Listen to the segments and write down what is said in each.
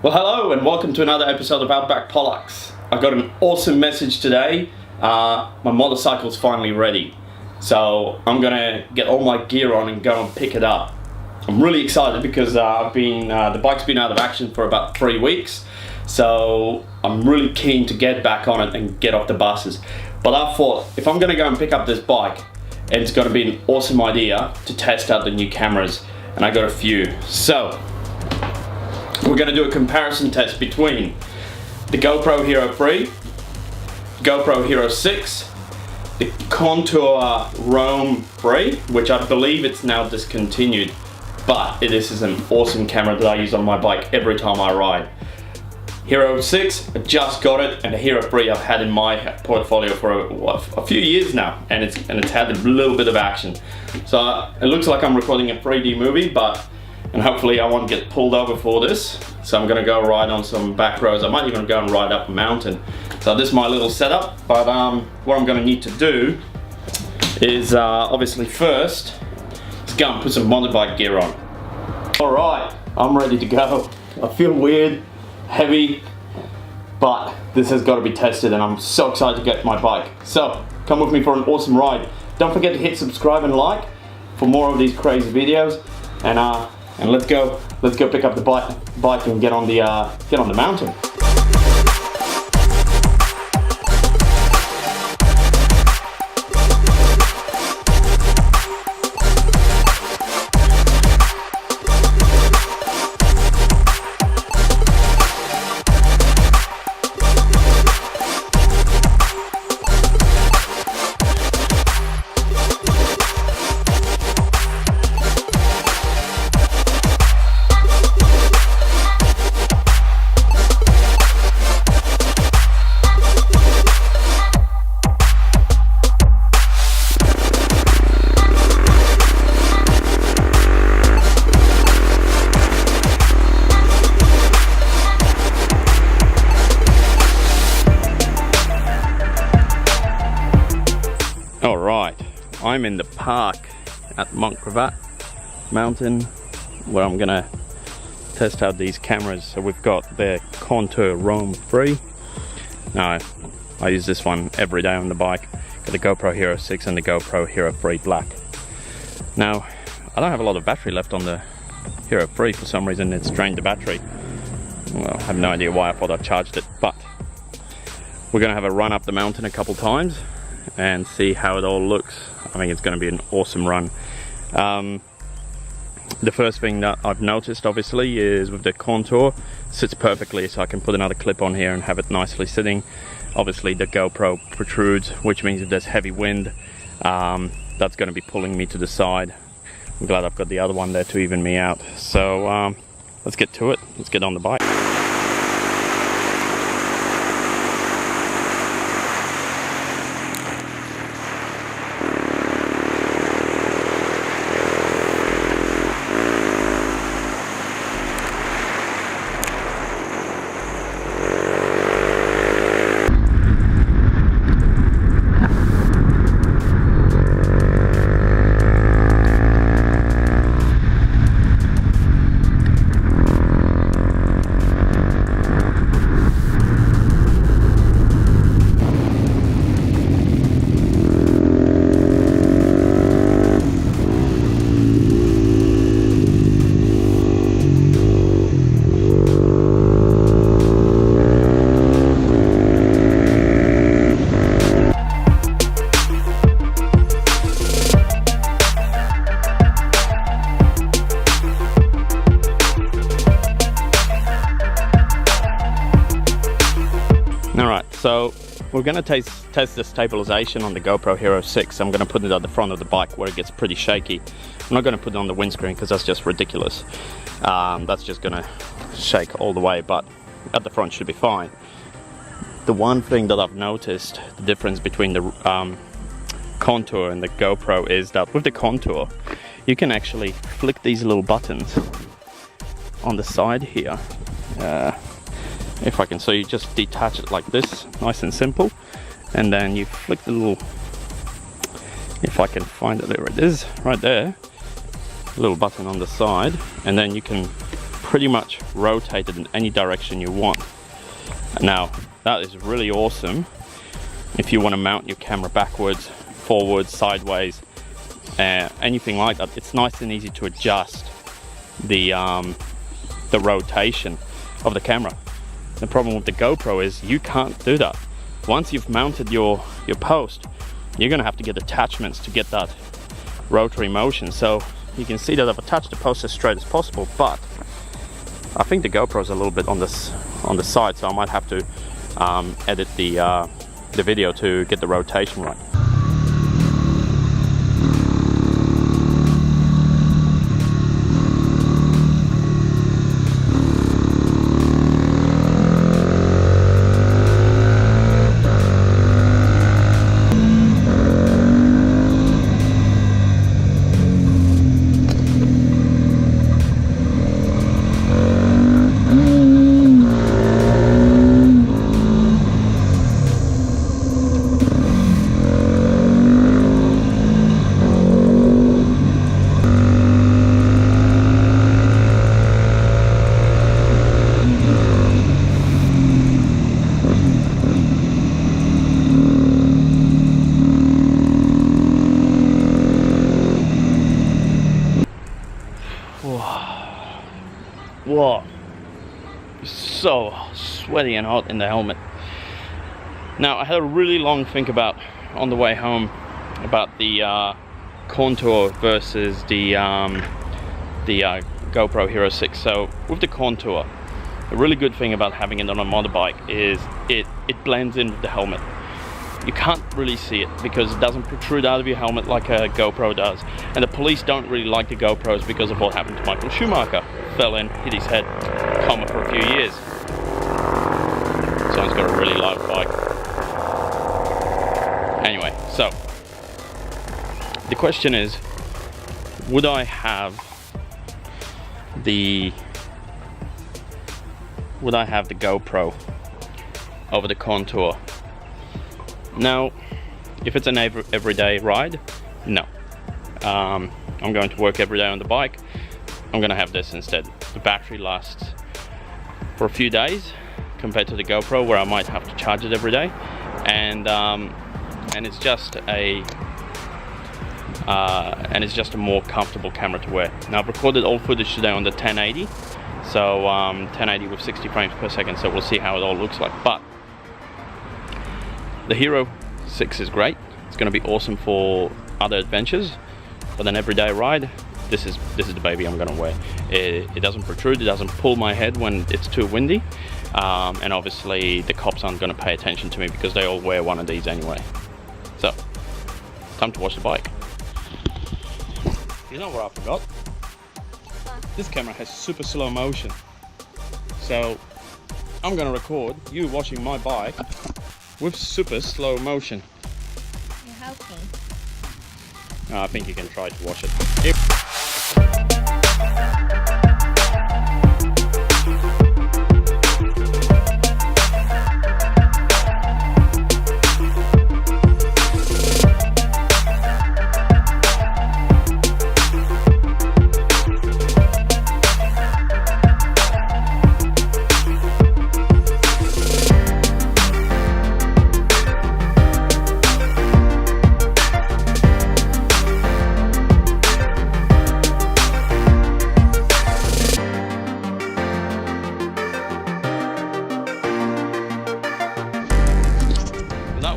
Well, hello and welcome to another episode of Outback Polaks. I got an awesome message today. My motorcycle's finally ready. So I'm gonna get all my gear on and go and pick it up. I'm really excited because the bike's been out of action for about 3 weeks. So I'm really keen to get back on it and get off the buses. But I thought, if I'm gonna go and pick up this bike, it's gonna be an awesome idea to test out the new cameras. And I got a few. So we're going to do a comparison test between the GoPro Hero 3, GoPro Hero 6, the Contour Roam 3, which I believe it's now discontinued, but this is an awesome camera that I use on my bike every time I ride. Hero 6, I just got it, and the Hero 3 I've had in my portfolio for a few years now, and it's had a little bit of action. So it looks like I'm recording a 3D movie, and hopefully I won't get pulled over for this. So I'm gonna go ride on some back roads. I might even go and ride up a mountain. So this is my little setup, but what I'm gonna need to do is obviously first, let's go and put some mountain bike gear on. All right, I'm ready to go. I feel weird, heavy, but this has got to be tested and I'm so excited to get my bike. So come with me for an awesome ride. Don't forget to hit subscribe and like for more of these crazy videos, and let's go pick up the bike and get on the mountain. Alright, I'm in the park at Montcravat Mountain where I'm gonna test out these cameras. So we've got the Contour Roam 3. Now, I use this one every day on the bike. Got the GoPro Hero 6 and the GoPro Hero 3 Black. Now, I don't have a lot of battery left on the Hero 3 for some reason. It's drained the battery. Well, I have no idea why. I thought I charged it, but we're gonna have a run up the mountain a couple times and see how it all looks. I think it's going to be an awesome run. The first thing that I've noticed obviously is with the Contour, sits perfectly, so I can put another clip on here and have it nicely sitting. Obviously the GoPro protrudes, which means if there's heavy wind, that's going to be pulling me to the side. I'm glad I've got the other one there to even me out. So let's get to it. Let's get on the bike. Alright, so we're going to test the stabilization on the GoPro Hero 6. I'm going to put it at the front of the bike where it gets pretty shaky. I'm not going to put it on the windscreen because that's just ridiculous. That's just going to shake all the way, but at the front should be fine. The one thing that I've noticed, the difference between the Contour and the GoPro, is that with the Contour, you can actually flick these little buttons on the side here. If I can, so you just detach it like this, nice and simple, and then you flick the little, if I can find it, there it is, right there, little button on the side, and then you can pretty much rotate it in any direction you want. Now, that is really awesome if you want to mount your camera backwards, forwards, sideways, anything like that. It's nice and easy to adjust the rotation of the camera. The problem with the GoPro is you can't do that. Once you've mounted your post, you're gonna have to get attachments to get that rotary motion. So you can see that I've attached the post as straight as possible, but I think the GoPro's a little bit on the side, so I might have to edit the video to get the rotation right. Whoa, it's so sweaty and hot in the helmet. Now, I had a really long think about on the way home about the contour versus the GoPro Hero 6. So with the contour, the really good thing about having it on a motorbike is it blends in with the helmet. You can't really see it because it doesn't protrude out of your helmet like a GoPro does. And the police don't really like the GoPros because of what happened to Michael Schumacher. Fell in, hit his head, coma for a few years. Someone's got a really loud bike. Anyway, so the question is, would I have the GoPro over the contour? Now, if it's an everyday ride, no. I'm going to work every day on the bike. I'm going to have this instead. The battery lasts for a few days compared to the GoPro, where I might have to charge it every day, and it's just a more comfortable camera to wear. Now, I've recorded all footage today on the 1080, so 1080 with 60 frames per second. So we'll see how it all looks like. But the Hero 6 is great. It's going to be awesome for other adventures, but an everyday ride, this is the baby I'm going to wear. It doesn't protrude, it doesn't pull my head when it's too windy, and obviously the cops aren't going to pay attention to me because they all wear one of these anyway. So, time to watch the bike. You know what I forgot? This camera has super slow motion, so I'm going to record you watching my bike with super slow motion. You're helping. I think you can try to watch it.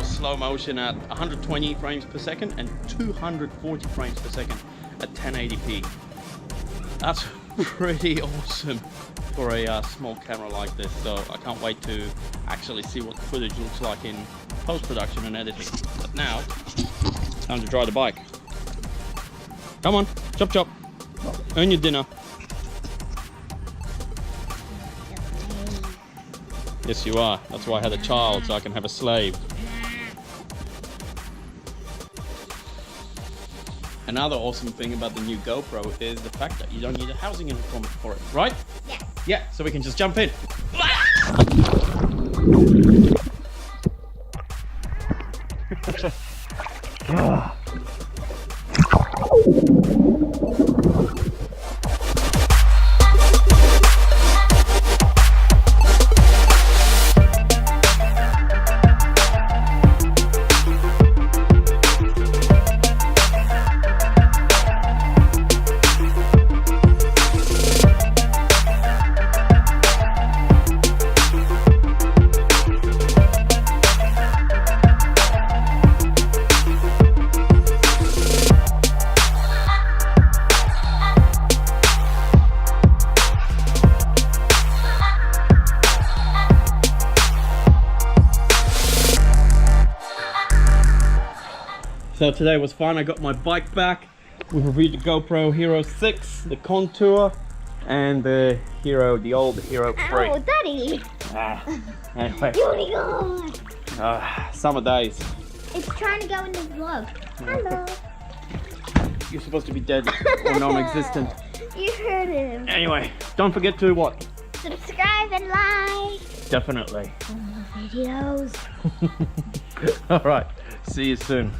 Slow motion at 120 frames per second and 240 frames per second at 1080p. That's pretty awesome for a small camera like this, so I can't wait to actually see what the footage looks like in post-production and editing. But now, time to dry the bike. Come on, chop chop, earn your dinner. Yes you are, that's why I had a child, so I can have a slave. Another awesome thing about the new GoPro is the fact that you don't need a housing uniform for it, right? Yeah. Yeah, so we can just jump in. So today was fun. I got my bike back. We reviewed the GoPro Hero 6, the Contour, and the old Hero 3. Oh, Daddy! Anyway, Homigot! summer days. It's trying to go in the vlog. Hello. You're supposed to be dead or non-existent. You heard him. Anyway, don't forget to what? Subscribe and like. Definitely. Videos. All right. See you soon.